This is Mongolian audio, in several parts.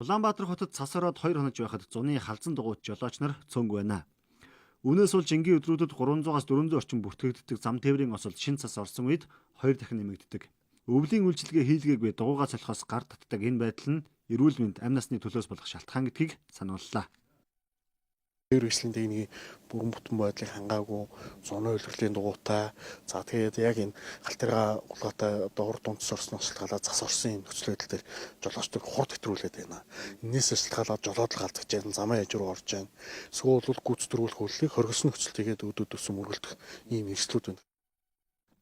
Улаанбаатар хотод цас ороод 2 хоног байхад зуны халзан дугуйт жолооч нар цөөнг байна. Үүнээс бол жингийн өдрүүдэд 300-аас 400 орчим бүртгэгддэг зам тээврийн осол шин цас орсон үед 2 дахин нэмэгддэг. Өвлийн үйлчилгээ хийлгээгүй дугуйгаа солихоос гар татдаг энэ байдал нь эрүүл мэнд амь насны төлөөс болох шалтгаан гэдгийг санууллаа. Хэрэгслийн техникийн бүрэн бүтэн байдлыг хангаагүй зуны үйлрлийн дугуйтай за тэгээд яг энэ халтаргаа улгаатай доор дундс орсноос шалтгаалаад цас орсон энэ нөхцөл байдал дээр жолоочдыг хурд хэтрүүлээд байна. Энээс шалтгаалаад жолоод л галзаж байна, замын яж руу орж байна. Эсвэл бол гүйцэтгэрүүлэх хөллийг хоригсон нөхцөлтэйгээд өдөөд өссөн мөргөлдөх ийм эрсдлүүд байна.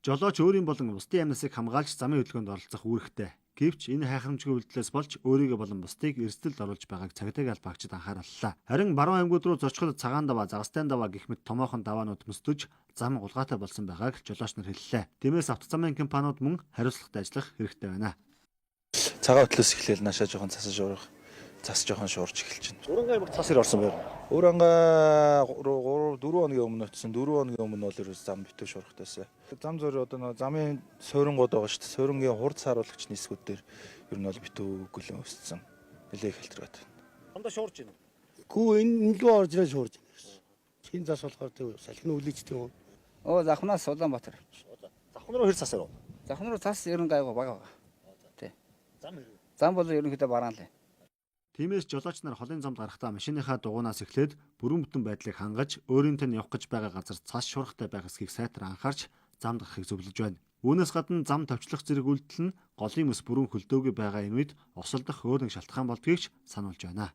Жолооч өөрийн болон бусдын амь насыг хамгаалж замын хөдөлгөөнд оролцох үүрэгтэй. Гэвч энэ хайхрамжгүй үйлдэлээс болж өөрийгөө болон бусдыг эрсдэлд оруулж байгааг цагдаагаал багчид анхаарлаа. Харин баруун аймагуд руу зочход цагаан даваа, загастай даваа гэх мэт томоохон даваанууд мөсдөж зам улгаатай болсон байгааг жолооч нар хэллээ. Тиймээс автозамын компаниуд мөн хариуцлагатай ажиллах хэрэгтэй байна. Цагаан хөтлөөс эхлээл наашаа жоохон цас жоохон шуурч эхэлж байна. Уранга аймагт цас ир орсон байна. Уранга 4 хоногийн өмнө очсон. 4 хоногийн өмнө бол ерөөс зам битүү шуурхтайсаа. Зам зөр одоо нэг замын суурингууд байгаа шүү дээ. Суурингийн хурд сааруулагч нисгүүд дээр ер нь бол битүү гүлэн өссөн. Нилээх хэлтрээд. Хондоо шуурж байна. Гүү энэ лөө орж ирээ шуурж байна гэсэн. Чин зас болохоор тэг салхины үлээжтэй юм. Захнаас Улаанбаатар. Завхан руу хэр цас ирв? Захн руу цас ерөн гайгүй бага. Тий. Зам хэрэг. Зам бол ерөнхийдөө бараан л. Тиймээс жолооч нар холын замд гарахдаа машиныхаа дугуйнаас эхлээд бүрэн бүтэн байдлыг хангаж өөрийнхөө явах гэж байгаа газар цас шуурхтай байх эсхийг сайтар анхаарч замд гарахыг зөвлөж байна. Үүнээс гадна зам товчлох зэрэг үйлдэл нь голын мэс бүрэн хөлдөөгүй байгаа энэ үед осолдох өөр нэг шалтгаан болдгийг ч сануулж байна.